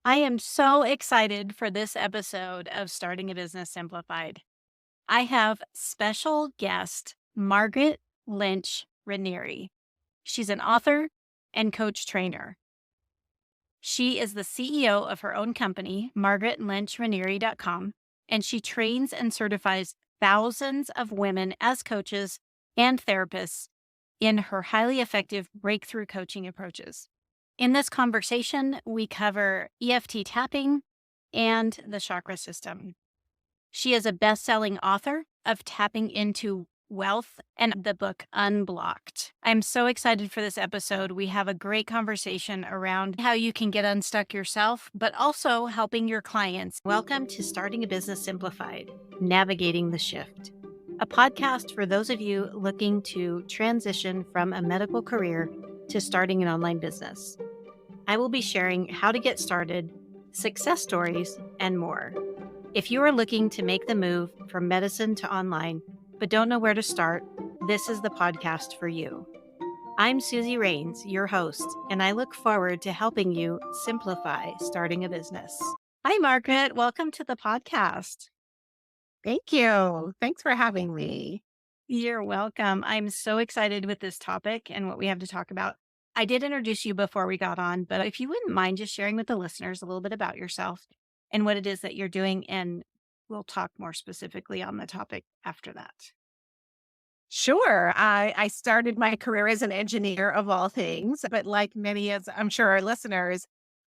I am so excited for this episode of Starting a Business Simplified. I have special guest Margaret Lynch Raniere. She's an author and coach trainer. She is the CEO of her own company, margaretlynchRaniere.com, and she trains and certifies thousands of women as coaches and therapists in her highly effective breakthrough coaching approaches. In this conversation, we cover EFT tapping and the chakra system. She is a best selling author of Tapping into Wealth and the book Unblocked. I'm so excited for this episode. We have a great conversation around how you can get unstuck yourself, but also helping your clients. Welcome to Starting a Business Simplified, Navigating the Shift, a podcast for those of you looking to transition from a medical career to starting an online business. I will be sharing how to get started, success stories, and more. If you are looking to make the move from medicine to online, but don't know where to start, this is the podcast for you. I'm Suzy Rains, your host, and I look forward to helping you simplify starting a business. Hi, Margaret. Welcome to the podcast. Thank you. Thanks for having me. You're welcome. I'm so excited with this topic and what we have to talk about. I did introduce you before we got on, but if you wouldn't mind just sharing with the listeners a little bit about yourself and what it is that you're doing, and we'll talk more specifically on the topic after that. Sure. I started my career as an engineer of all things, but like many, as I'm sure our listeners,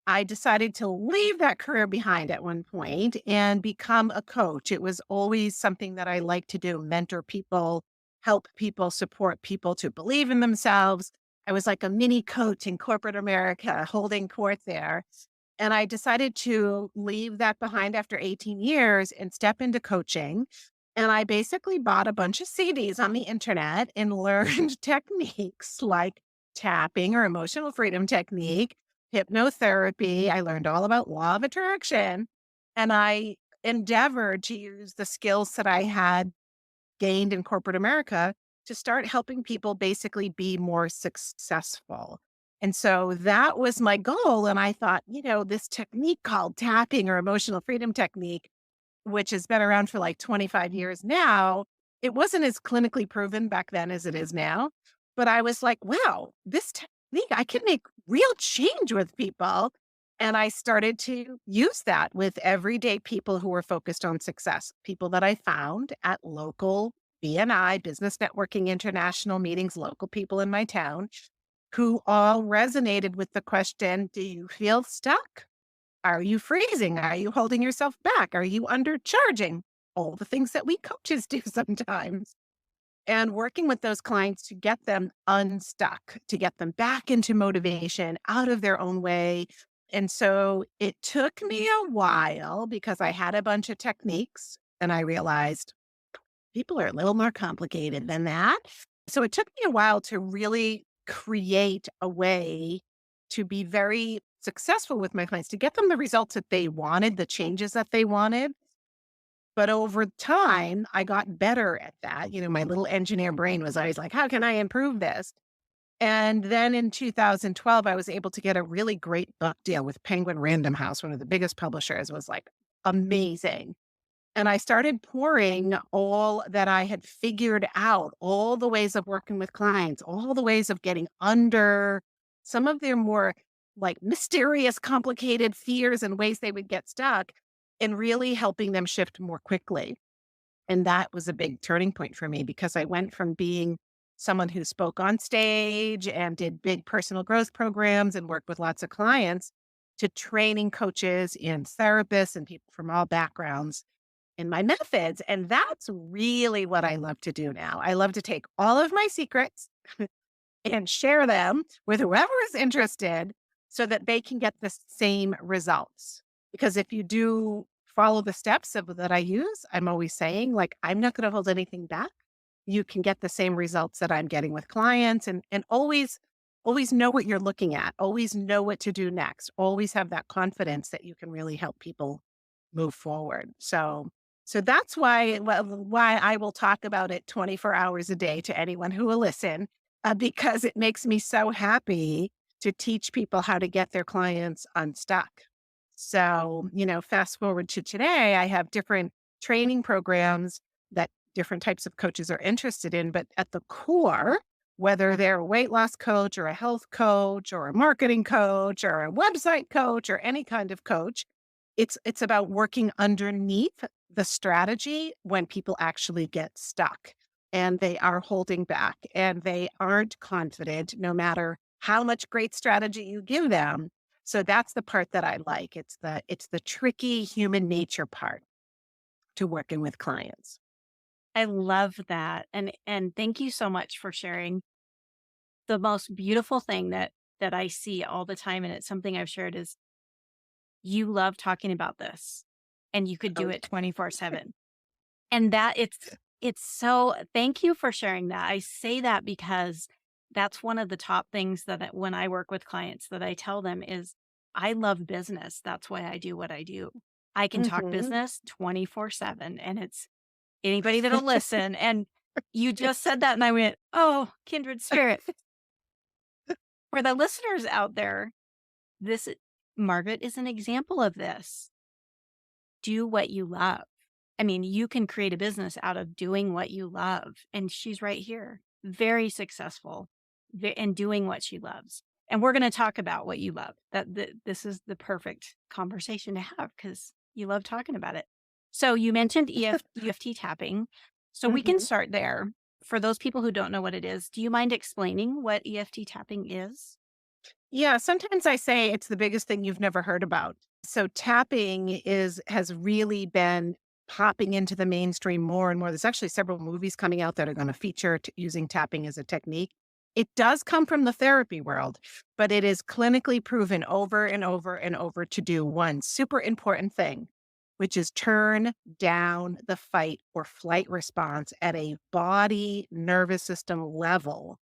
I decided to leave that career behind at one point and become a coach. It was always something that I like to do, mentor people, help people, support people to believe in themselves. I was like a mini coach in corporate America holding court there. And I decided to leave that behind after 18 years and step into coaching. And I basically bought a bunch of CDs on the internet and learned techniques like tapping or emotional freedom technique, hypnotherapy. I learned all about law of attraction. And I endeavored to use the skills that I had gained in corporate America to start helping people basically be more successful. And so that was my goal. And I thought, this technique called tapping or emotional freedom technique, which has been around for like 25 years now, it wasn't as clinically proven back then as it is now. But I was like, wow, this technique, I can make real change with people. And I started to use that with everyday people who were focused on success, people that I found at local BNI, Business Networking International meetings, local people in my town who all resonated with the question, do you feel stuck? Are you freezing? Are you holding yourself back? Are you undercharging? All the things that we coaches do sometimes. And working with those clients to get them unstuck, to get them back into motivation, out of their own way. And so it took me a while because I had a bunch of techniques and I realized people are a little more complicated than that. So it took me a while to really create a way to be very successful with my clients, to get them the results that they wanted, the changes that they wanted. But over time, I got better at that. My little engineer brain was always like, how can I improve this? And then in 2012, I was able to get a really great book deal with Penguin Random House, one of the biggest publishers. It was like amazing. And I started pouring all that I had figured out, all the ways of working with clients, all the ways of getting under some of their more like mysterious, complicated fears and ways they would get stuck, and really helping them shift more quickly. And that was a big turning point for me because I went from being someone who spoke on stage and did big personal growth programs and worked with lots of clients to training coaches and therapists and people from all backgrounds in my methods. And that's really what I love to do now. I love to take all of my secrets and share them with whoever is interested so that they can get the same results. Because if you do follow the steps that I use, I'm always saying, like, I'm not going to hold anything back. You can get the same results that I'm getting with clients and always know what you're looking at, always know what to do next, always have that confidence that you can really help people move forward. So that's why I will talk about it 24 hours a day to anyone who will listen, because it makes me so happy to teach people how to get their clients unstuck. So, fast forward to today, I have different training programs that different types of coaches are interested in. But at the core, whether they're a weight loss coach or a health coach or a marketing coach or a website coach or any kind of coach, it's about working underneath the strategy when people actually get stuck and they are holding back and they aren't confident no matter how much great strategy you give them. So that's the part that I like. It's the tricky human nature part to working with clients. I love that. And thank you so much for sharing. The most beautiful thing that I see all the time, and it's something I've shared, is you love talking about this and you could do Oh, it 24/7. And that it's so thank you for sharing that. I say that because that's one of the top things that when I work with clients that I tell them is I love business. That's why I do what I do. I can talk mhm. business 24/7 and it's anybody that'll listen. And you just said that and I went, "Oh, kindred spirit." For the listeners out there, this Margaret is an example of this. Do what you love. I mean, you can create a business out of doing what you love. And she's right here, very successful in doing what she loves. And we're going to talk about what you love. This is the perfect conversation to have because you love talking about it. So you mentioned EFT tapping. So we can Mhm. start there. For those people who don't know what it is, do you mind explaining what EFT tapping is? Yeah, sometimes I say it's the biggest thing you've never heard about. So tapping has really been popping into the mainstream more and more. There's actually several movies coming out that are going to feature using tapping as a technique. It does come from the therapy world, but it is clinically proven over and over and over to do one super important thing, which is turn down the fight or flight response at a body nervous system level.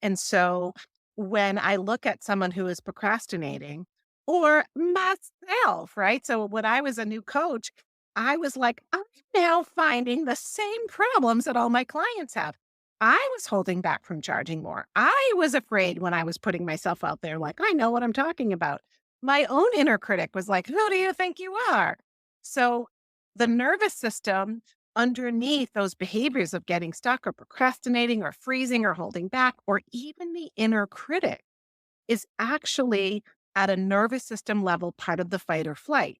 And so when I look at someone who is procrastinating or myself, right? So when I was a new coach, I was like, I'm now finding the same problems that all my clients have. I was holding back from charging more. I was afraid when I was putting myself out there, like, I know what I'm talking about. My own inner critic was like, who do you think you are? So the nervous system underneath those behaviors of getting stuck or procrastinating or freezing or holding back, or even the inner critic, is actually at a nervous system level part of the fight or flight.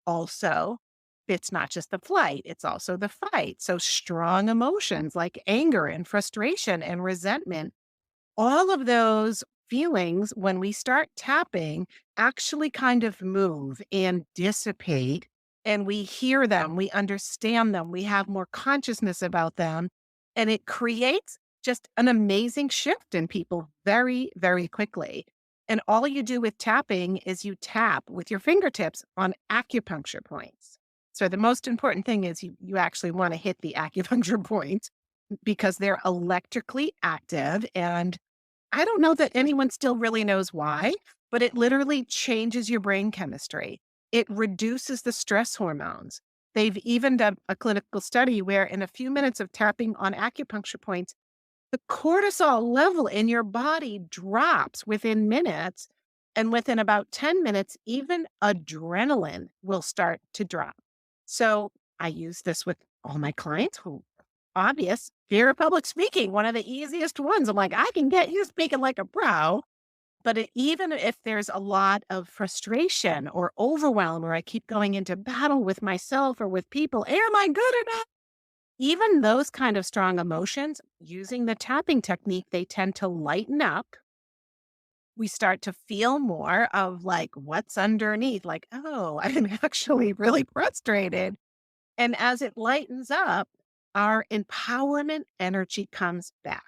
Also, it's not just the flight, it's also the fight. So, strong emotions like anger and frustration and resentment, all of those feelings, when we start tapping, actually kind of move and dissipate. And we hear them, we understand them, we have more consciousness about them. And it creates just an amazing shift in people very, very quickly. And all you do with tapping is you tap with your fingertips on acupuncture points. So the most important thing is you actually want to hit the acupuncture point because they're electrically active, and I don't know that anyone still really knows why, but it literally changes your brain chemistry. It reduces the stress hormones. They've even done a clinical study where in a few minutes of tapping on acupuncture points, the cortisol level in your body drops within minutes. And within about 10 minutes, even adrenaline will start to drop. So I use this with all my clients who obvious fear of public speaking, one of the easiest ones. I'm like, I can get you speaking like a pro. But even if there's a lot of frustration or overwhelm, or I keep going into battle with myself or with people, am I good enough? Even those kind of strong emotions, using the tapping technique, they tend to lighten up. We start to feel more of like what's underneath, like, oh, I'm actually really frustrated. And as it lightens up, our empowerment energy comes back.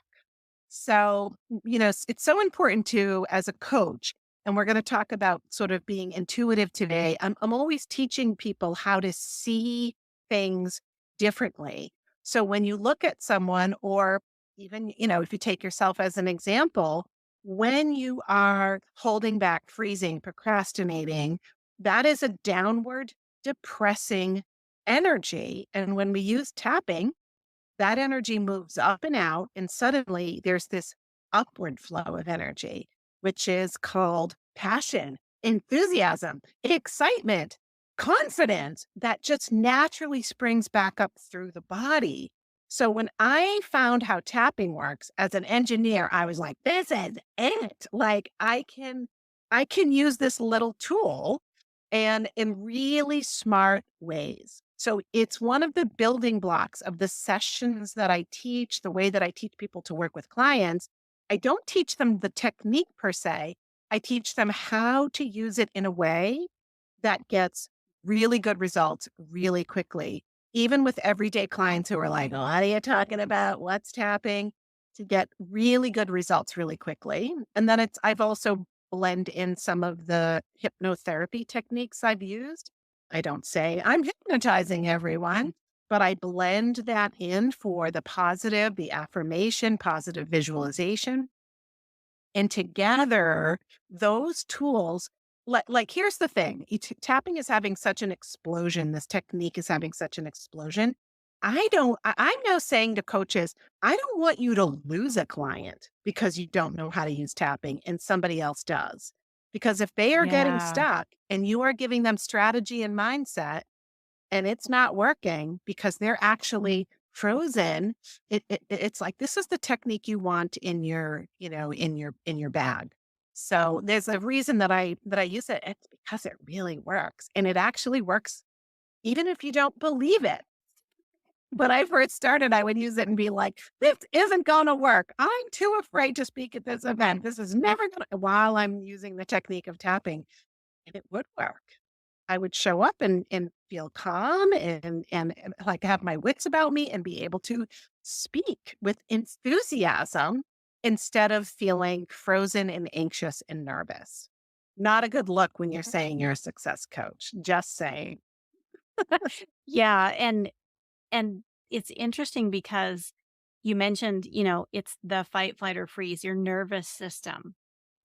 So, it's so important to, as a coach, and we're going to talk about sort of being intuitive today. I'm always teaching people how to see things differently. So when you look at someone, or even, if you take yourself as an example, when you are holding back, freezing, procrastinating, that is a downward depressing energy. And when we use tapping, that energy moves up and out, and suddenly there's this upward flow of energy, which is called passion enthusiasm, excitement, confidence that just naturally springs back up through the body. So when I found how tapping works as an engineer, I was like, this is it. Like I can use this little tool and in really smart ways. So it's one of the building blocks of the sessions that I teach, the way that I teach people to work with clients. I don't teach them the technique per se. I teach them how to use it in a way that gets really good results really quickly, even with everyday clients who are like, what are you talking about? What's tapping? To get really good results really quickly. And then I've also blend in some of the hypnotherapy techniques I've used. I don't say I'm hypnotizing everyone, but I blend that in for the positive, the affirmation, positive visualization. And together, those tools, like here's the thing, tapping is having such an explosion. This technique is having such an explosion. I'm now saying to coaches, I don't want you to lose a client because you don't know how to use tapping and somebody else does. Because if they are getting Yeah. stuck and you are giving them strategy and mindset, and it's not working because they're actually frozen. It's like, this is the technique you want in your, in your bag. So there's a reason that I use it. It's because it really works. And it actually works even if you don't believe it. When I first started, I would use it and be like, this isn't going to work. I'm too afraid to speak at this event. This is never going to, while I'm using the technique of tapping, and it would work. I would show up and feel calm and like have my wits about me and be able to speak with enthusiasm instead of feeling frozen and anxious and nervous. Not a good look when you're saying you're a success coach. Just saying. Yeah, and it's interesting because you mentioned, it's the fight, flight, or freeze, your nervous system.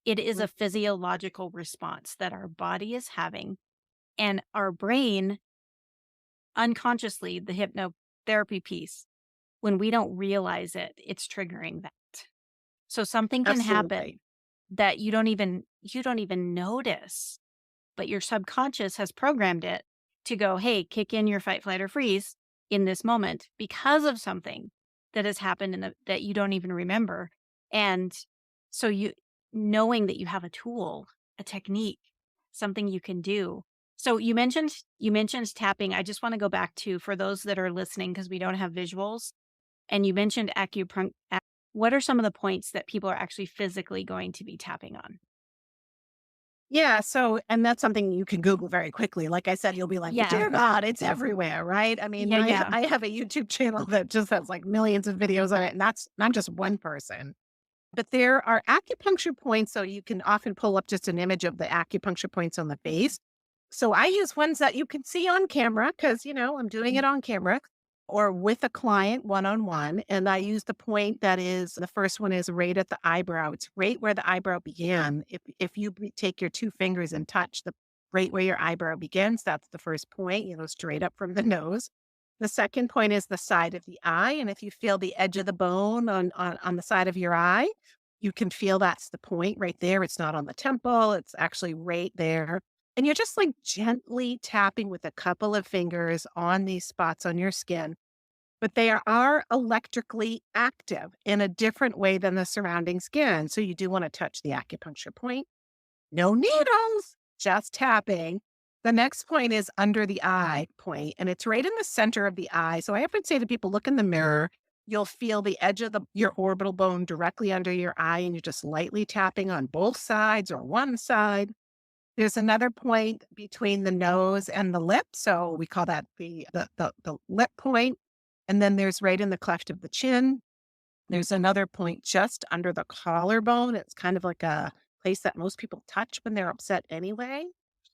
It is Mm. a physiological response that our body is having, and our brain unconsciously, the hypnotherapy piece, when we don't realize it, it's triggering that. So something can happen Absolutely. that you don't even notice, but your subconscious has programmed it to go, hey, kick in your fight, flight, or freeze in this moment because of something that has happened that you don't even remember. And so you knowing that you have a tool, a technique, something you can do. So you mentioned tapping. I just want to go back to for those that are listening because we don't have visuals. And you mentioned acupuncture. What are some of the points that people are actually physically going to be tapping on? Yeah. So, and that's something you can Google very quickly. Like I said, you'll be like, Yeah. dear God, it's everywhere, right? I mean, Yeah, my yeah. I have a YouTube channel that just has like millions of videos on it, and I'm just one person. But there are acupuncture points, so you can often pull up just an image of the acupuncture points on the face. So I use ones that you can see on camera because, I'm doing it on camera or with a client one on one. And I use the point that is the first one is right at the eyebrow. It's right where the eyebrow began. If you take your two fingers and touch the right where your eyebrow begins, that's the first point, straight up from the nose. The second point is the side of the eye. And if you feel the edge of the bone on the side of your eye, you can feel that's the point right there. It's not on the temple, it's actually right there. And you're just like gently tapping with a couple of fingers on these spots on your skin, but they are electrically active in a different way than the surrounding skin. So you do want to touch the acupuncture point. No needles, just tapping. The next point is under the eye point, and it's right in the center of the eye. So I often say to people, look in the mirror. You'll feel the edge of your orbital bone directly under your eye, and you're just lightly tapping on both sides or one side. There's another point between the nose and the lip. So we call that the lip point. And then there's right in the cleft of the chin. There's another point just under the collarbone. It's kind of like a place that most people touch when they're upset anyway.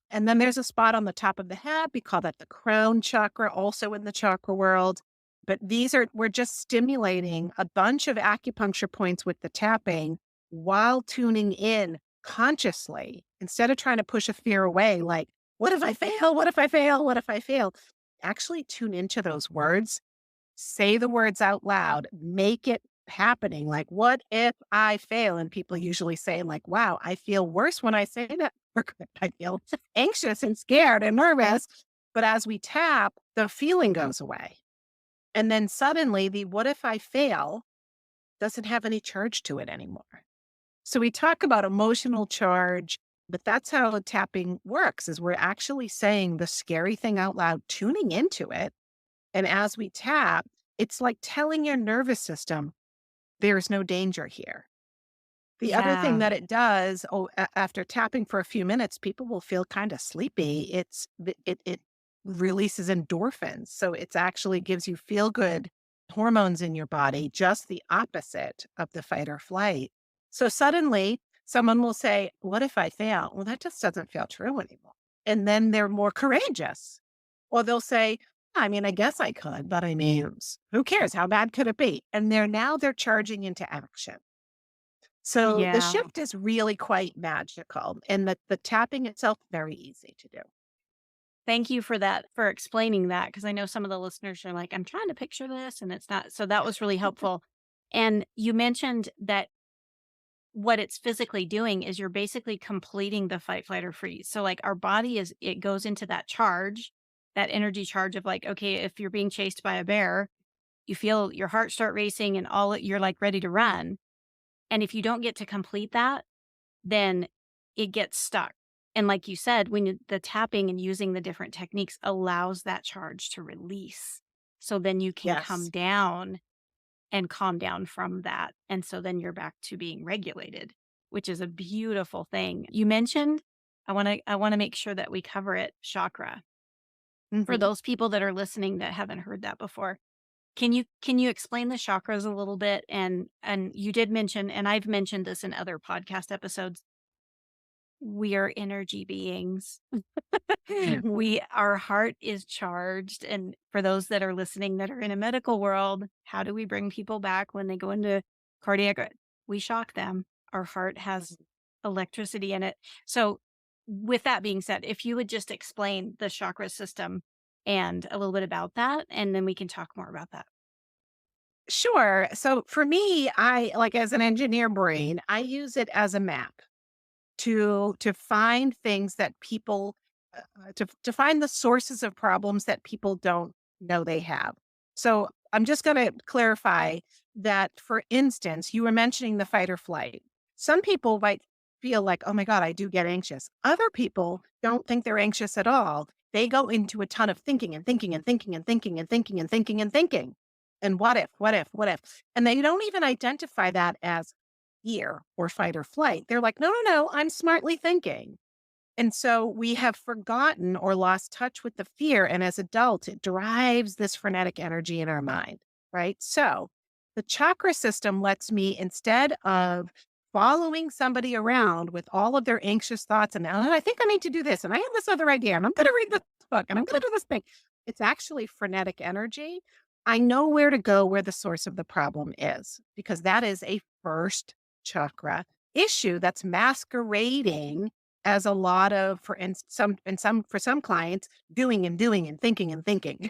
And then there's a spot on the top of the head. We call that the crown chakra, also in the chakra world. But we're just stimulating a bunch of acupuncture points with the tapping while tuning in consciously instead of trying to push a fear away. Like, what if I fail? What if I fail? What if I fail? Actually tune into those words, say the words out loud, make it happening. Like, what if I fail? And people usually say, like, wow, I feel worse when I say that Margaret. I feel anxious and scared and nervous. But as we tap, the feeling goes away. And then suddenly the what if I fail doesn't have any charge to it anymore. So we talk about emotional charge, but that's how tapping works is we're actually saying the scary thing out loud, tuning into it. And as we tap, it's like telling your nervous system, there's no danger here. The other thing Yeah. that it does, after tapping for a few minutes, people will feel kind of sleepy. It releases endorphins, so it's actually gives you feel good hormones in your body, just the opposite of the fight or flight. So suddenly, someone will say, "What if I fail?" Well, that just doesn't feel true anymore, and then they're more courageous, or they'll say, "I mean, I guess I could, but I mean, who cares? How bad could it be?" And they're charging into action. So the Yeah. shift is really quite magical, and the tapping itself, very easy to do. Thank you for that, for explaining that, because I know some of the listeners are like, I'm trying to picture this and it's not. So that was really helpful. And you mentioned that what it's physically doing is you're basically completing the fight, flight, or freeze. So, like, our body it goes into that charge, that energy charge of like, okay, if you're being chased by a bear, you feel your heart start racing and you're like ready to run. And if you don't get to complete that, then it gets stuck. And like you said, the tapping and using the different techniques allows that charge to release. So then you can come Yes. down and calm down from that. And so then you're back to being regulated, which is a beautiful thing. You mentioned, I want to make sure that we cover it, chakra. For Mhm. those people that are listening that haven't heard that before. Can you explain the chakras a little bit? And you did mention, and I've mentioned this in other podcast episodes, we are energy beings. Mhm. Our heart is charged. And for those that are listening that are in a medical world, how do we bring people back when they go into cardiac? We shock them. Our heart has Mhm. electricity in it. So, with that being said, if you would just explain the chakra system and a little bit about that, and then we can talk more about that. Sure. So for me, I like as an engineer brain, I use it as a map to find things that people to find the sources of problems that people don't know they have. So I'm just going to clarify that, for instance, you were mentioning the fight or flight. Some people might feel like, oh my God, I do get anxious. Other people don't think they're anxious at all. They go into a ton of thinking and thinking and thinking and thinking and thinking and thinking and thinking. And what if, what if, what if? And they don't even identify that as fear or fight or flight. They're like, no, no, no, I'm smartly thinking. And so we have forgotten or lost touch with the fear. And as adults, it drives this frenetic energy in our mind, right? So the chakra system lets me, instead of following somebody around with all of their anxious thoughts and "Oh, I think I need to do this. And I have this other idea. And I'm going to read this book and I'm going to do this thing." It's actually frenetic energy. I know where to go where the source of the problem is, because that is a first chakra issue that's masquerading as a lot of, for some clients, doing and doing and thinking and thinking.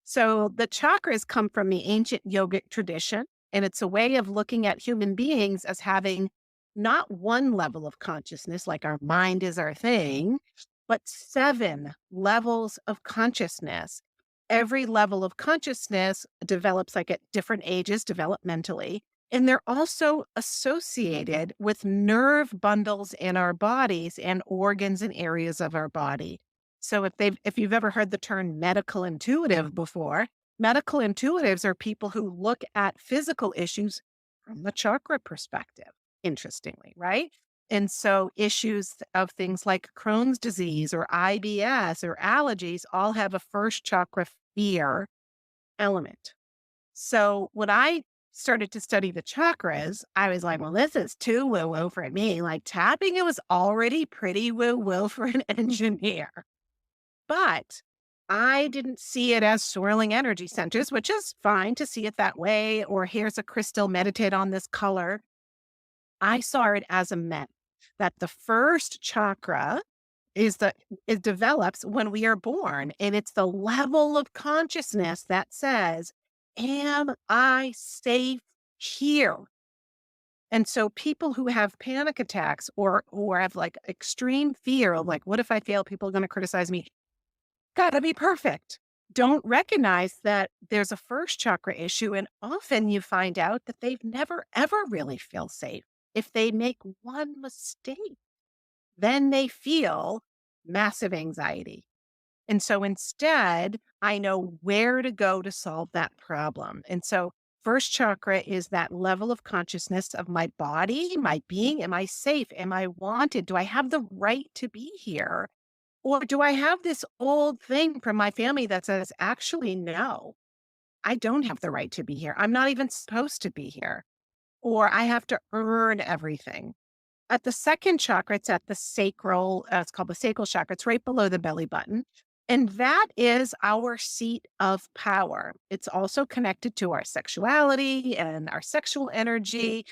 So the chakras come from the ancient yogic tradition, and it's a way of looking at human beings as having not one level of consciousness, like our mind is our thing, but seven levels of consciousness. Every level of consciousness develops like at different ages developmentally. And they're also associated with nerve bundles in our bodies and organs and areas of our body. So if you've ever heard the term medical intuitive before, medical intuitives are people who look at physical issues from the chakra perspective, interestingly, right? And so issues of things like Crohn's disease or IBS or allergies all have a first chakra fear element. So when I started to study the chakras, I was like, well, this is too woo woo for me. Like tapping, it was already pretty woo woo for an engineer. But I didn't see it as swirling energy centers, which is fine to see it that way. Or here's a crystal, meditate on this color. I saw it as a map, that the first chakra it develops when we are born. And it's the level of consciousness that says, am I safe here? And so people who have panic attacks or have like extreme fear of like, what if I fail? People are going to criticize me. Gotta be perfect. Don't recognize that there's a first chakra issue. And often you find out that they've never, ever really feel safe. If they make one mistake, then they feel massive anxiety. And so instead, I know where to go to solve that problem. And so, first chakra is that level of consciousness of my body, my being. Am I safe? Am I wanted? Do I have the right to be here? Or do I have this old thing from my family that says, actually, no, I don't have the right to be here. I'm not even supposed to be here. Or I have to earn everything. At the second chakra, it's at the sacral, it's called the sacral chakra. It's right below the belly button. And that is our seat of power. It's also connected to our sexuality and our sexual energy.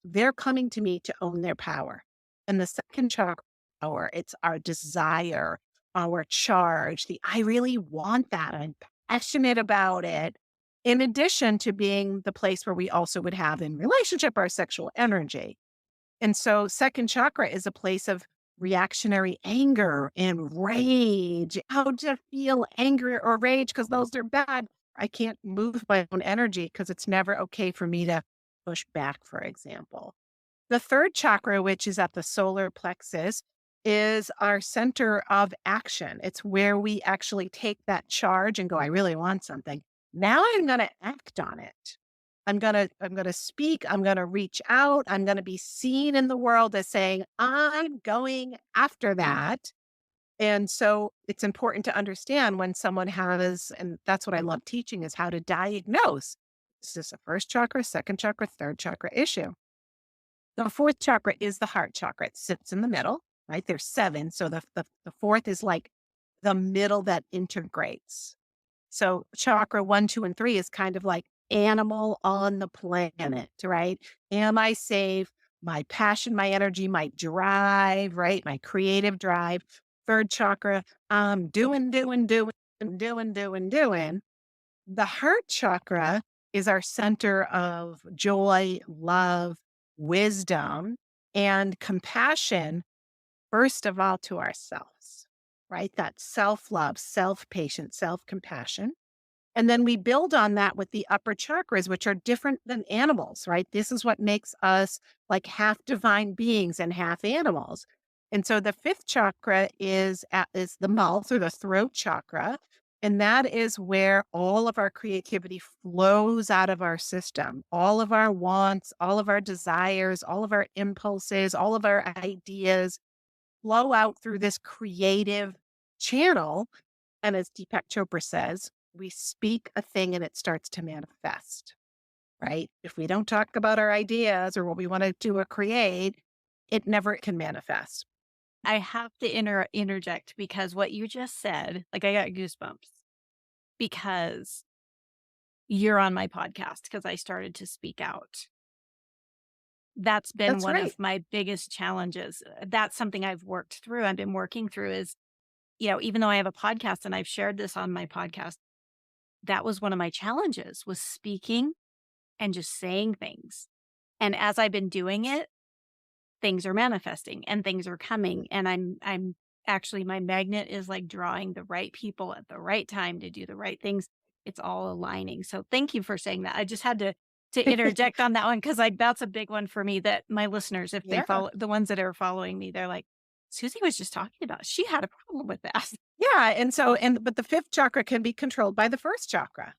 They're coming to me to own their power. And the second chakra, power, it's our desire, our charge, the I really want that. I'm passionate about it. In addition to being the place where we also would have in relationship our sexual energy. And so second chakra is a place of reactionary anger and rage. How to feel angry or rage because those are bad. I can't move my own energy because it's never okay for me to push back, for example. The third chakra, which is at the solar plexus, is our center of action. It's where we actually take that charge and go, I really want something. Now I'm going to act on it. I'm going to speak, I'm going to reach out, I'm going to be seen in the world as saying, I'm going after that. And so it's important to understand when someone has, and that's what I love teaching is how to diagnose. Is this a first chakra, second chakra, third chakra issue? The fourth chakra is the heart chakra. It sits in the middle, right? There's seven. So the fourth is like the middle that integrates. So chakra one, two, and three is kind of like animal on the planet, right? Am I safe? My passion, my energy, my drive, right? My creative drive. Third chakra, doing. The heart chakra is our center of joy, love, wisdom, and compassion, first of all, to ourselves, right? That self love, self patience, self compassion. And then we build on that with the upper chakras, which are different than animals, right? This is what makes us like half divine beings and half animals. And so the fifth chakra is the mouth or the throat chakra. And that is where all of our creativity flows out of our system. All of our wants, all of our desires, all of our impulses, all of our ideas flow out through this creative channel. And as Deepak Chopra says, we speak a thing and it starts to manifest, right? If we don't talk about our ideas or what we want to do or create, it never can manifest. I have to interject because what you just said, like I got goosebumps because you're on my podcast because I started to speak out. That's been That's one right. of my biggest challenges. That's something I've worked through. I've been working through is, even though I have a podcast and I've shared this on my podcast, that was one of my challenges was speaking and just saying things. And as I've been doing it, things are manifesting and things are coming. And I'm actually my magnet is like drawing the right people at the right time to do the right things. It's all aligning. So thank you for saying that. I just had to interject on that one because that's a big one for me that my listeners, if they Yeah. follow the ones that are following me, they're like, Suzy was just talking about she had a problem with that. Yeah. But the fifth chakra can be controlled by the first chakra,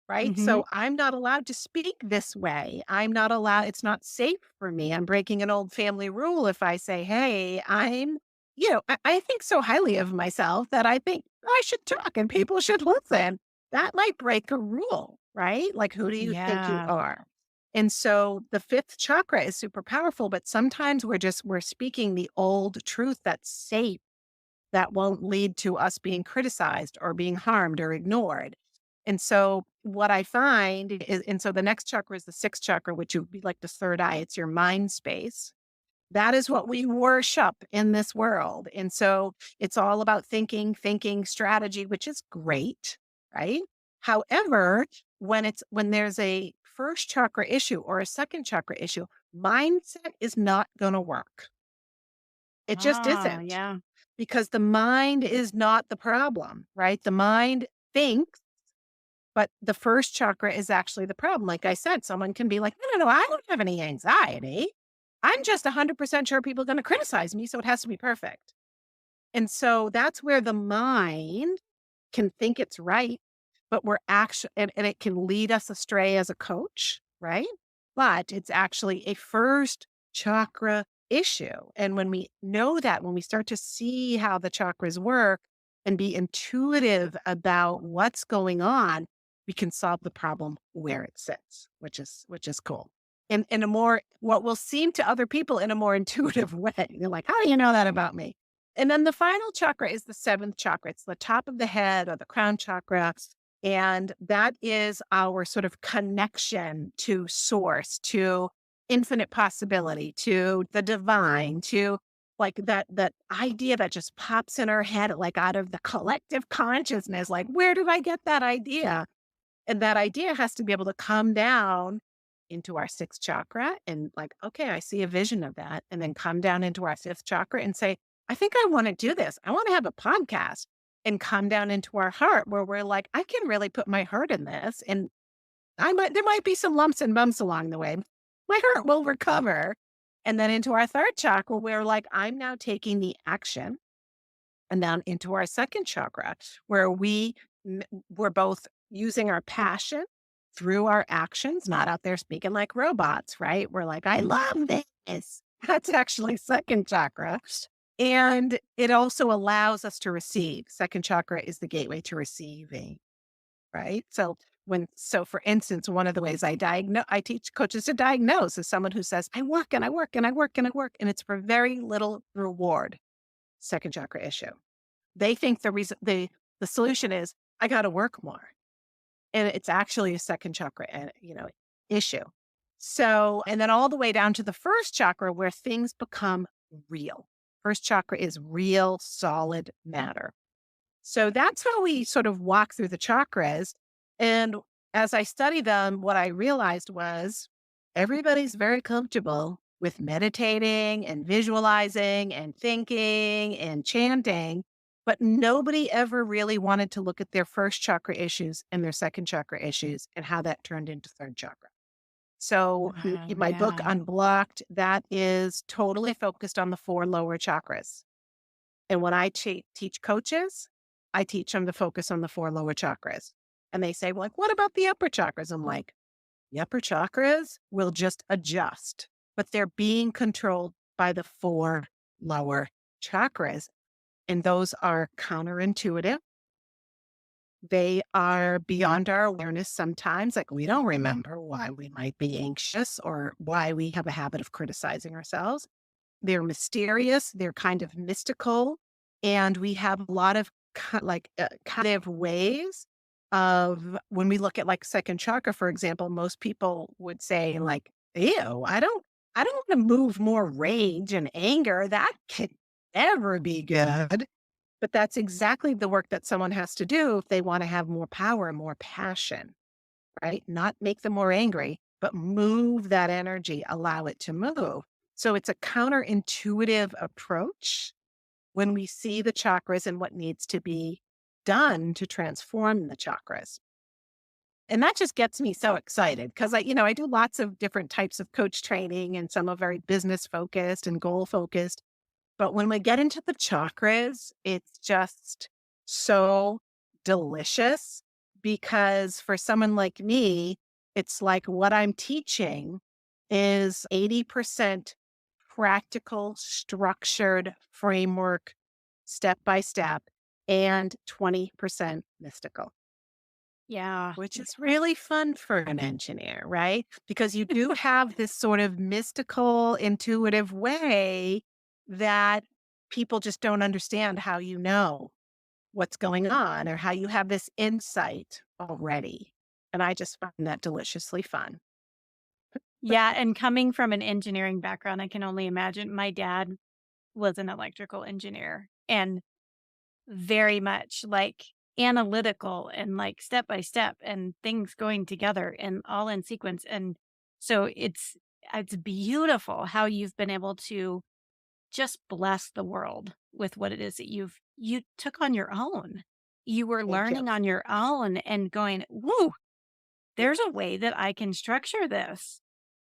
right? Hmm. So I'm not allowed to speak this way. I'm not allowed, it's not safe for me. I'm breaking an old family rule if I say, hey, I think so highly of myself that I think I should talk and people should listen. That might break a rule, right? Like, who do you think you Yeah. are? And so the fifth chakra is super powerful, but sometimes we're speaking the old truth that's safe that won't lead to us being criticized or being harmed or ignored. And so what I find is, and so the next chakra is the sixth chakra, which would be like the third eye. It's your mind space. That is what we worship in this world. And so it's all about thinking strategy, which is great, right? However, when there's a first chakra issue or a second chakra issue, mindset is not going to work. It just Oh, isn't, yeah. because the mind is not the problem, right? The mind thinks, but the first chakra is actually the problem. Like I said, someone can be like, no, no, no, I don't have any anxiety. I'm just 100% sure people are going to criticize me. So it has to be perfect. And so that's where the mind can think it's right, but we're actually, and it can lead us astray as a coach, right? But it's actually a first chakra issue. And when we know that, when we start to see how the chakras work and be intuitive about what's going on, we can solve the problem where it sits, which is cool. In a more, what will seem to other people in a more intuitive way. They're like, how do you know that about me? And then the final chakra is the seventh chakra. It's the top of the head or the crown chakra. And that is our sort of connection to source, to infinite possibility, to the divine, to like that idea that just pops in our head, like out of the collective consciousness. Like, where did I get that idea? And that idea has to be able to come down into our sixth chakra and like, okay, I see a vision of that. And then come down into our fifth chakra and say, I think I want to do this. I want to have a podcast, and come down into our heart where we're like, I can really put my heart in this. And there might be some lumps and bumps along the way. My heart will recover. And then into our third chakra, where like, I'm now taking the action, and down into our second chakra, where we're both using our passion through our actions, not out there speaking like robots, right? We're like, I love this. That's actually second chakra. And it also allows us to receive. Second chakra is the gateway to receiving, right? So for instance, one of the ways I teach coaches to diagnose is someone who says, I work and I work and I work and I work, and it's for very little reward. Second chakra issue. They think the solution is I got to work more, and it's actually a second chakra, issue. So, and then all the way down to the first chakra where things become real. First chakra is real, solid matter. So that's how we sort of walk through the chakras. And as I study them, what I realized was everybody's very comfortable with meditating and visualizing and thinking and chanting, but nobody ever really wanted to look at their first chakra issues and their second chakra issues and how that turned into third chakra. So Wow, my book, yeah. Unblocked, that is totally focused on the four lower chakras. And when I teach coaches, I teach them to focus on the four lower chakras. And they say, well, like, what about the upper chakras? I'm like, the upper chakras will just adjust, but they're being controlled by the four lower chakras. And those are counterintuitive. They are beyond our awareness sometimes. Like, we don't remember why we might be anxious or why we have a habit of criticizing ourselves. They're mysterious, they're kind of mystical, and we have a lot of kind of ways of when we look at like second chakra, for example, most people would say like, ew, I don't want to move more rage and anger. That could never be good. But that's exactly the work that someone has to do if they want to have more power and more passion, right? Not make them more angry, but move that energy, allow it to move. So it's a counterintuitive approach when we see the chakras and what needs to be done to transform the chakras. And that just gets me so excited because I do lots of different types of coach training, and some are very business focused and goal focused. But when we get into the chakras, it's just so delicious, because for someone like me, it's like what I'm teaching is 80% practical, structured framework, step by step, and 20% mystical, Yeah. which is really fun for an engineer, right? Because you do have this sort of mystical, intuitive way that people just don't understand how you know what's going on or how you have this insight already. And I just find that deliciously fun. Yeah, and coming from an engineering background, I can only imagine my dad was an electrical engineer and very much like analytical and like step by step and things going together and all in sequence. And so it's beautiful how you've been able to just bless the world with what it is that you took on your own. You were Thank you. learning on your own and going, woo, there's a way that I can structure this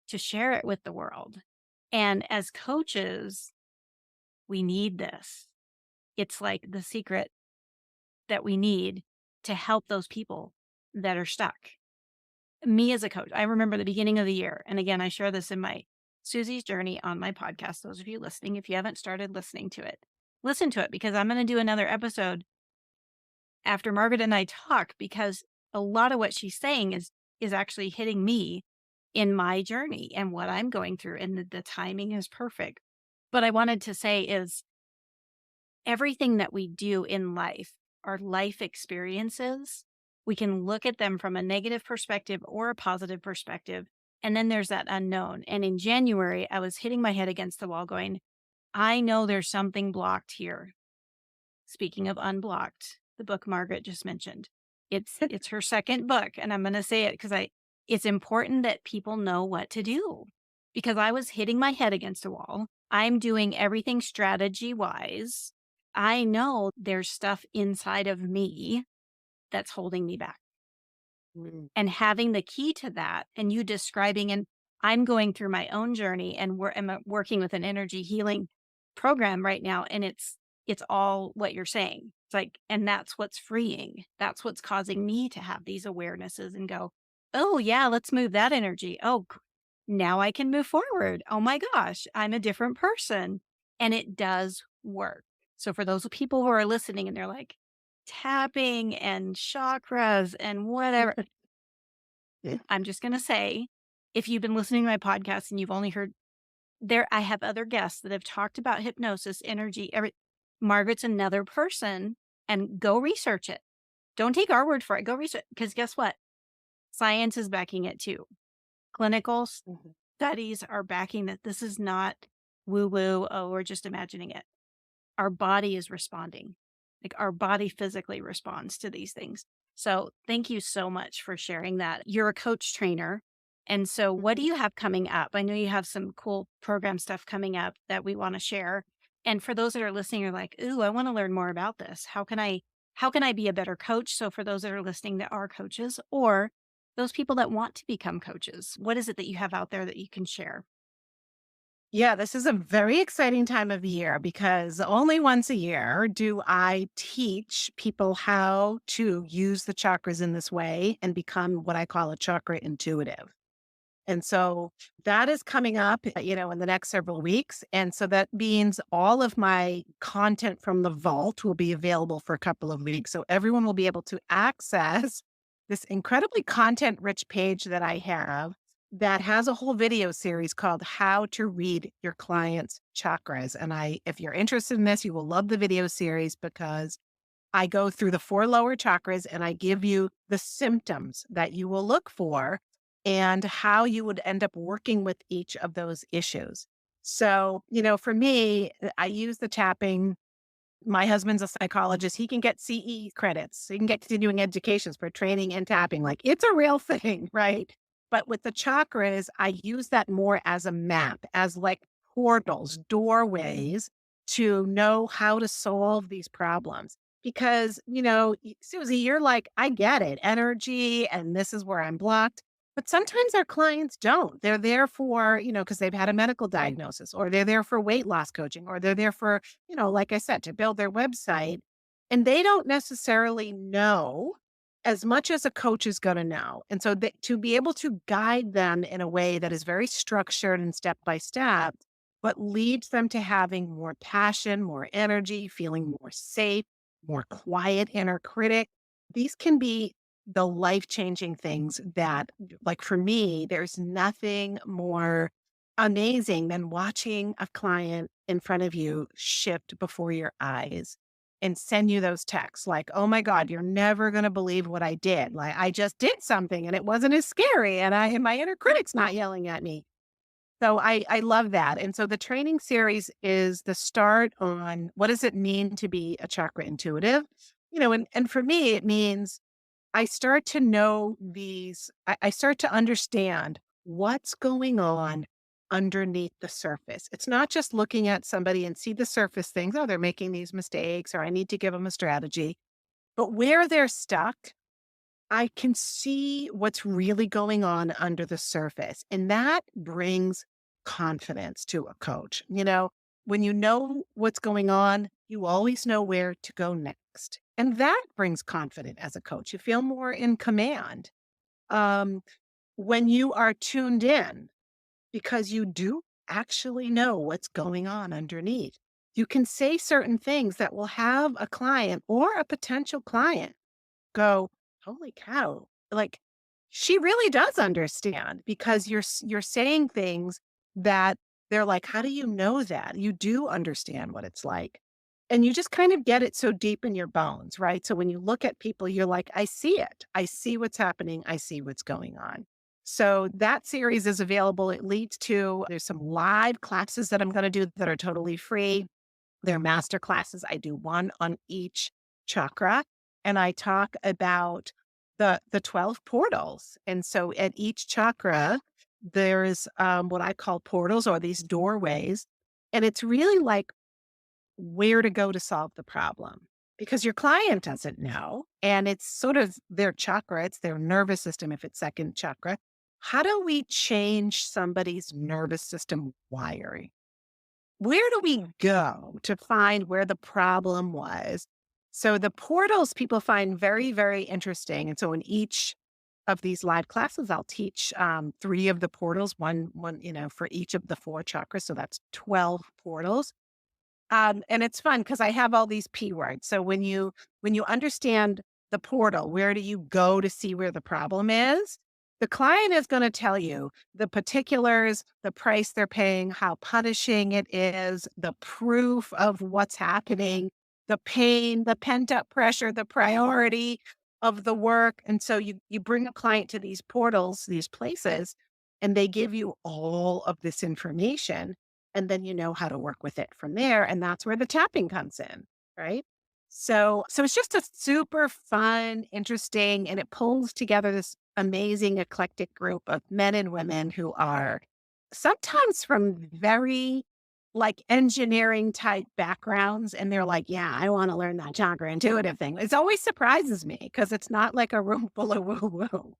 to share it with the world. And as coaches, we need this. It's like the secret that we need to help those people that are stuck. Me as a coach, I remember the beginning of the year. And again, I share this in my Suzy's Journey on my podcast. Those of you listening, if you haven't started listening to it, listen to it because I'm going to do another episode after Margaret and I talk because a lot of what she's saying is actually hitting me in my journey and what I'm going through. And the timing is perfect. But I wanted to say is everything that we do in life, our life experiences, we can look at them from a negative perspective or a positive perspective. And then there's that unknown. And in January, I was hitting my head against the wall going, I know there's something blocked here. Speaking of unblocked, the book Margaret just mentioned. It's her second book. And I'm gonna say it because it's important that people know what to do. Because I was hitting my head against a wall. I'm doing everything strategy wise. I know there's stuff inside of me that's holding me back. Mm. And having the key to that and you describing, and I'm going through my own journey and I'm working with an energy healing program right now. And it's all what you're saying. It's like, and that's what's freeing. That's what's causing me to have these awarenesses and go, oh yeah, let's move that energy. Oh, now I can move forward. Oh my gosh, I'm a different person. And it does work. So for those people who are listening and they're like tapping and chakras and whatever, I'm just going to say, if you've been listening to my podcast and you've only heard there, I have other guests that have talked about hypnosis, energy, Margaret's another person and go research it. Don't take our word for it. Go research because guess what? Science is backing it too. Clinical Mhm. studies are backing that this is not woo woo. Oh, we're just imagining it. Our body is responding. Like our body physically responds to these things. So thank you so much for sharing that. You're a coach trainer. And so what do Mhm. you have coming up? I know you have some cool program stuff coming up that we want to share. And for those that are listening, are like, ooh, I want to learn more about this. How can I be a better coach? So for those that are listening that are coaches or those people that want to become coaches, what is it that you have out there that you can share? Yeah, this is a very exciting time of year because only once a year do I teach people how to use the chakras in this way and become what I call a chakra intuitive. And so that is coming up, in the next several weeks. And so that means all of my content from the vault will be available for a couple of weeks. So everyone will be able to access this incredibly content rich page that I have that has a whole video series called How to Read Your Clients' Chakras. And if you're interested in this, you will love the video series because I go through the four lower chakras and I give you the symptoms that you will look for and how you would end up working with each of those issues. So, for me, I use the tapping. My husband's a psychologist. He can get CE credits. He can get continuing educations for training and tapping. Like it's a real thing, right? But with the chakras, I use that more as a map, as like portals, doorways to know how to solve these problems. Because, Susie, you're like, I get it, energy, and this is where I'm blocked. But sometimes our clients don't. They're there for, because they've had a medical diagnosis, or they're there for weight loss coaching, or they're there for like I said, to build their website. And they don't necessarily know as much as a coach is going to know. And so to be able to guide them in a way that is very structured and step by step, but leads them to having more passion, more energy, feeling more safe, more quiet inner critic. These can be the life changing things that, like for me, there's nothing more amazing than watching a client in front of you shift before your eyes and send you those texts like, oh my God, you're never going to believe what I did. Like I just did something and it wasn't as scary and my inner critic's not yelling at me. So I love that. And so the training series is the start on what does it mean to be a chakra intuitive? And for me, it means I start to know I start to understand what's going on underneath the surface. It's not just looking at somebody and see the surface things. Oh, they're making these mistakes, or I need to give them a strategy. But where they're stuck, I can see what's really going on under the surface. And that brings confidence to a coach. When you know what's going on, you always know where to go next. And that brings confidence as a coach. You feel more in command um, when you are tuned in because you do actually know what's going on underneath. You can say certain things that will have a client or a potential client go, "Holy cow." Like, she really does understand because you're saying things that they're like, "How do you know that?" You do understand what it's like. And you just kind of get it so deep in your bones, right? So when you look at people, you're like, "I see it. I see what's happening. I see what's going on." So that series is available. It leads to there's some live classes that I'm going to do that are totally free. They're master classes. I do one on each chakra, and I talk about the 12 portals. And so at each chakra, there's what I call portals or these doorways. And it's really like where to go to solve the problem because your client doesn't know. And it's sort of their chakra, it's their nervous system if it's second chakra. How do we change somebody's nervous system wiring? Where do we go to find where the problem was? So the portals people find very, very interesting. And so in each of these live classes, I'll teach three of the portals, one, for each of the four chakras. So that's 12 portals. And it's fun because I have all these P words. So when you understand the portal, where do you go to see where the problem is? The client is going to tell you the particulars, the price they're paying, how punishing it is, the proof of what's happening, the pain, the pent up pressure, the priority of the work. And so you bring a client to these portals, these places, and they give you all of this information and then you know how to work with it from there, and that's where the tapping comes in, right? So it's just a super fun, interesting, and it pulls together this amazing eclectic group of men and women who are sometimes from very like engineering type backgrounds. And they're like, yeah, I want to learn that chakra intuitive thing. It always surprises me because it's not like a room full of woo woo.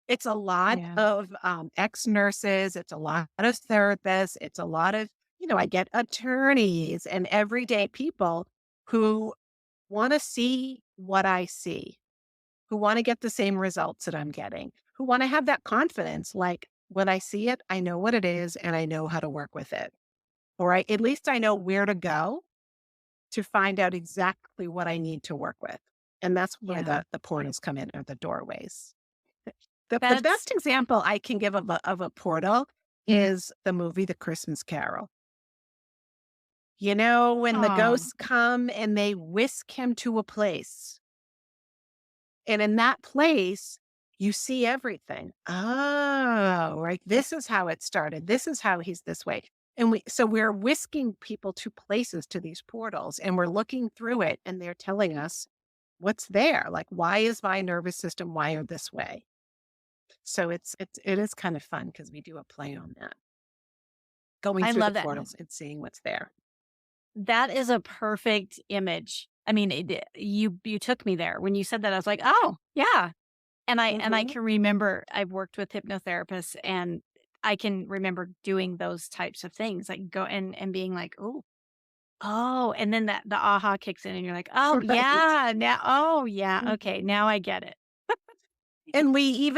It's a lot Yeah. of ex nurses, it's a lot of therapists, it's a lot of, I get attorneys and everyday people who want to see what I see, who want to get the same results that I'm getting, who want to have that confidence. Like when I see it, I know what it is and I know how to work with it. Or at least I know where to go to find out exactly what I need to work with. And that's where Yeah. the portals come in or the doorways. The That's best example I can give of a portal is the movie The Christmas Carol. When the oh, ghosts come and they whisk him to a place, and in that place, you see everything. Oh, right. This is how it started. This is how he's this way. And we're whisking people to places, to these portals, and we're looking through it, and they're telling us what's there. Like, why is my nervous system wired this way? So it is kind of fun because we do a play on that, going I through the love that. portals and seeing what's there. That is a perfect image. I mean, you took me there. When you said that, I was like, "Oh, yeah." And I Mhm. can remember I've worked with hypnotherapists, and I can remember doing those types of things, like, go and being like, "Oh, oh," and then the aha kicks in, and you're like, "Oh, Right. yeah, now oh, yeah, Mm. okay, now I get it." And we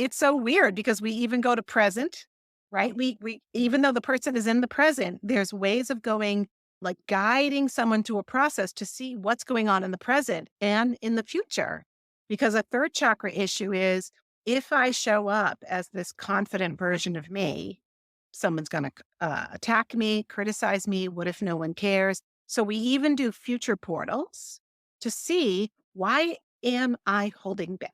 it's so weird because we even go to present, right? We even though the person is in the present, there's ways of going like guiding someone to a process to see what's going on in the present and in the future. Because a third chakra issue is if I show up as this confident version of me, someone's going to attack me, criticize me. What if no one cares? So we even do future portals to see why am I holding back?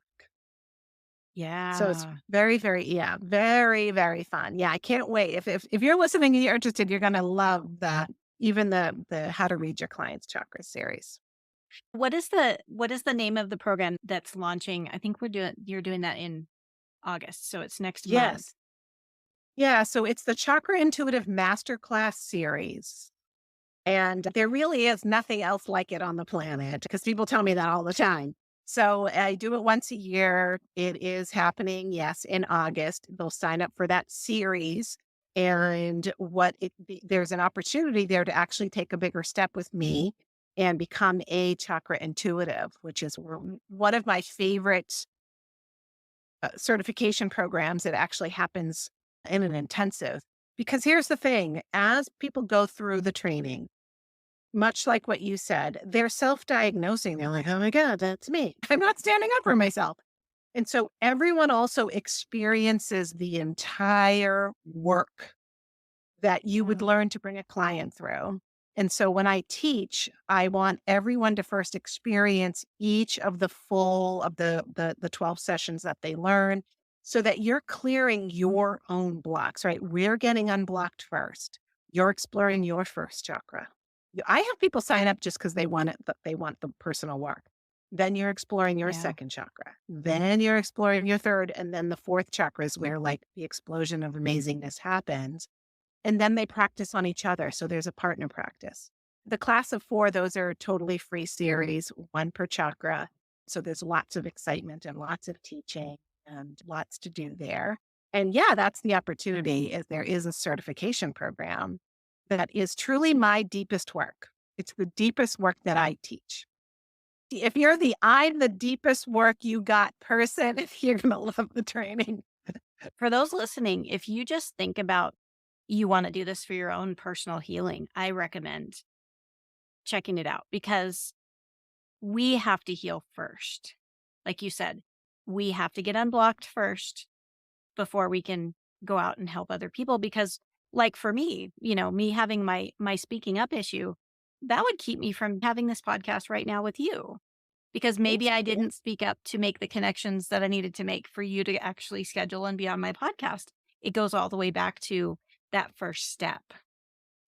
So it's Yeah. very, very, yeah, very, very fun. Yeah, I can't wait. If you're listening and you're interested, you're gonna love even the How to Read Your Client's Chakra series. What is the name of the program that's launching? I think you're doing that in August, so it's next month. Yes. Yeah. So it's the Chakra Intuitive Masterclass series. And there really is nothing else like it on the planet because people tell me that all the time. So I do it once a year. It is happening, yes, in August. They'll sign up for that series. And there's an opportunity there to actually take a bigger step with me and become a chakra intuitive, which is one of my favorite certification programs. It actually happens in an intensive. Because here's the thing, as people go through the training, much like what you said, they're self-diagnosing. They're like, "Oh my God, that's me. I'm not standing up for myself." And so everyone also experiences the entire work that you would Yeah. learn to bring a client through. And so when I teach, I want everyone to first experience each of the full of the 12 sessions that they learn so that you're clearing your own blocks, right? We're getting unblocked first. You're exploring your first chakra. I have people sign up just because they want it, they want the personal work. Then you're exploring your Yeah. second chakra. Then you're exploring your third. And then the fourth chakra is where like the explosion of amazingness happens. And then they practice on each other. So there's a partner practice. The class of 4, those are totally free series, one per chakra. So there's lots of excitement and lots of teaching and lots to do there. And yeah, that's the opportunity is there is a certification program that is truly my deepest work. It's the deepest work that I teach. If you're the I'm the deepest work you got person, you're going to love the training. For those listening, if you just think about you want to do this for your own personal healing, I recommend checking it out because we have to heal first. Like you said, we have to get unblocked first before we can go out and help other people because like for me, me having my speaking up issue, that would keep me from having this podcast right now with you because maybe Thanks. I didn't speak up to make the connections that I needed to make for you to actually schedule and be on my podcast. It goes all the way back to that first step.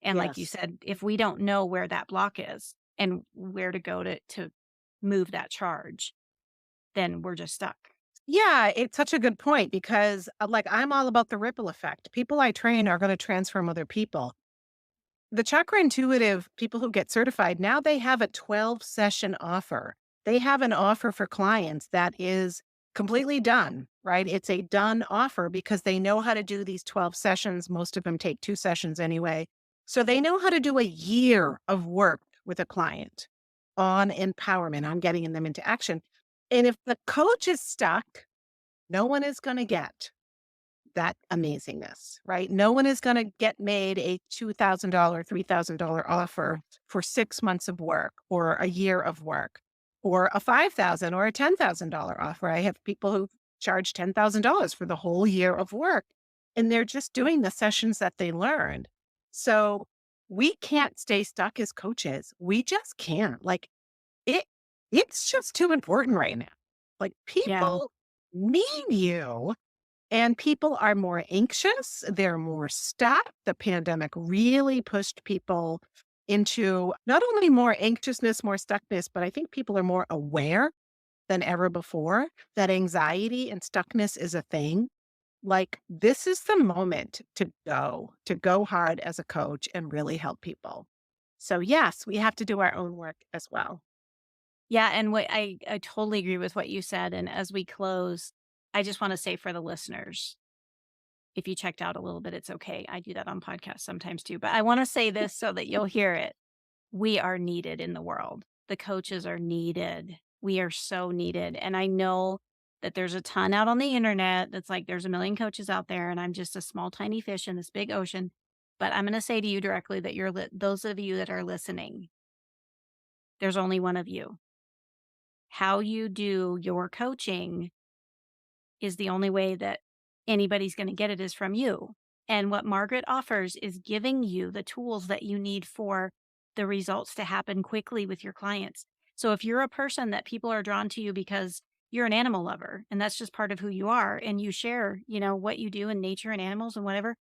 And like you Yes. said, if we don't know where that block is and where to go to move that charge, then we're just stuck. Yeah, it's such a good point because, like, I'm all about the ripple effect. People I train are going to transform other people. The chakra intuitive people who get certified now they have a 12 session offer. They have an offer for clients that is completely done, right? It's a done offer because they know how to do these 12 sessions. Most of them take 2 sessions anyway. So they know how to do a year of work with a client on empowerment, on getting them into action. And if the coach is stuck, no one is going to get that amazingness, right? No one is going to get made a $2,000, $3,000 offer for 6 months of work or a year of work or a $5,000 or a $10,000 offer. I have people who charge $10,000 for the whole year of work and they're just doing the sessions that they learned. So we can't stay stuck as coaches. We just can't. Like it, it's just too important right now. Like Yeah. people need you and people are more anxious, they're more stuck. The pandemic really pushed people into not only more anxiousness, more stuckness, but I think people are more aware than ever before that anxiety and stuckness is a thing. Like, this is the moment to go hard as a coach and really help people. So, yes, we have to do our own work as well. Yeah, and what I totally agree with what you said, and as we close, I just wanna say for the listeners, if you checked out a little bit, it's okay. I do that on podcasts sometimes too, but I wanna say this so that you'll hear it. We are needed in the world. The coaches are needed. We are so needed, and I know that there's a ton out on the internet that's like, there's a million coaches out there, and I'm just a small, tiny fish in this big ocean, but I'm gonna say to you directly that those of you that are listening, there's only one of you. How you do your coaching is the only way that anybody's going to get it is from you. And what Margaret offers is giving you the tools that you need for the results to happen quickly with your clients. So if you're a person that people are drawn to you because you're an animal lover and that's just part of who you are and you share, what you do in nature and animals and whatever,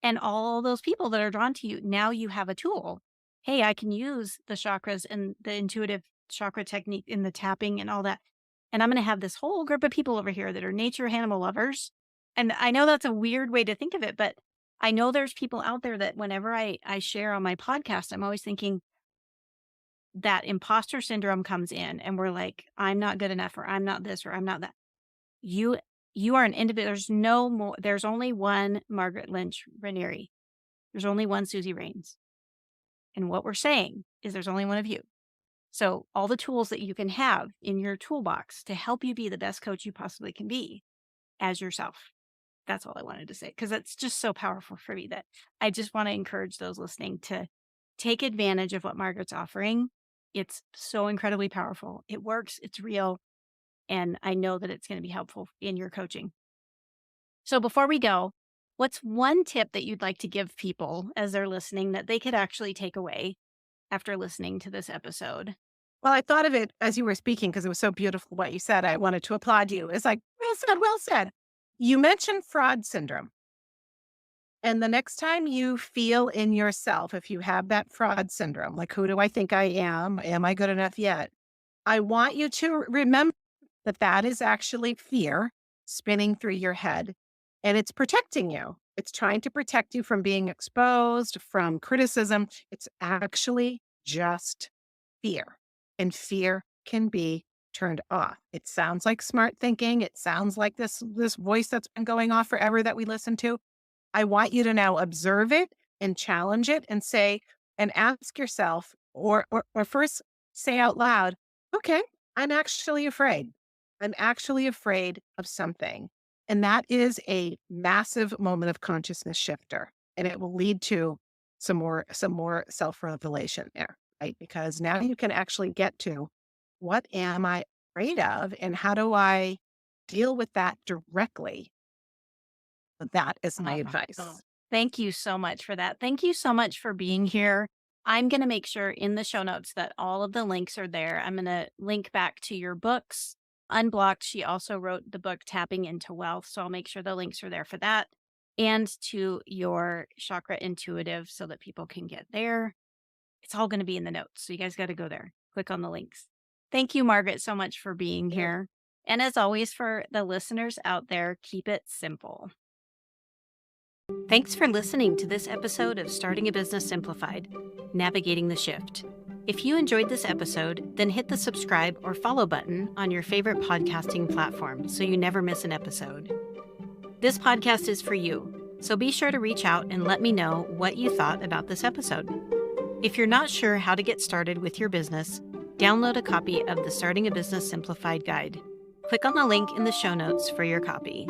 and all those people that are drawn to you, now you have a tool. Hey, I can use the chakras and the intuitive chakra technique in the tapping and all that. And I'm going to have this whole group of people over here that are nature animal lovers. And I know that's a weird way to think of it, but I know there's people out there that whenever I share on my podcast, I'm always thinking that imposter syndrome comes in and we're like, I'm not good enough, or I'm not this, or I'm not that. You you are an individual. There's no more, there's only one Margaret Lynch Raniere. There's only one Suzy Rains. And what we're saying is there's only one of you. So all the tools that you can have in your toolbox to help you be the best coach you possibly can be as yourself. That's all I wanted to say, because it's just so powerful for me that I just want to encourage those listening to take advantage of what Margaret's offering. It's so incredibly powerful. It works, it's real, and I know that it's going to be helpful in your coaching. So before we go, what's one tip that you'd like to give people as they're listening that they could actually take away after listening to this episode? Well, I thought of it as you were speaking because it was so beautiful what you said. I wanted to applaud you. It's like, well said, well said. You mentioned fraud syndrome. And the next time you feel in yourself, if you have that fraud syndrome, like, who do I think I am? Am I good enough yet? I want you to remember that that is actually fear spinning through your head, and it's protecting you. It's trying to protect you from being exposed, from criticism. It's actually just fear, and fear can be turned off. It sounds like smart thinking. It sounds like this voice that's been going off forever that we listen to. I want you to now observe it and challenge it and say, and ask yourself, or first say out loud, okay, I'm actually afraid. I'm actually afraid of something. And that is a massive moment of consciousness shifter. And it will lead to some more self-revelation there, right? Because now you can actually get to, what am I afraid of? And how do I deal with that directly? That is my Oh, advice. thank you so much for that. Thank you so much for being here. I'm going to make sure in the show notes that all of the links are there. I'm going to link back to your books. Unblocked, she also wrote the book Tapping into Wealth. So I'll make sure the links are there for that, and to your Chakra Intuitive so that people can get there. It's all going to be in the notes. So you guys got to go there, click on the links. Thank you, Margaret, so much for being Yeah. here. And as always, for the listeners out there, keep it simple. Thanks for listening to this episode of Starting a Business Simplified, Navigating the Shift. If you enjoyed this episode, then hit the subscribe or follow button on your favorite podcasting platform so you never miss an episode. This podcast is for you, so be sure to reach out and let me know what you thought about this episode. If you're not sure how to get started with your business, download a copy of the Starting a Business Simplified guide. Click on the link in the show notes for your copy.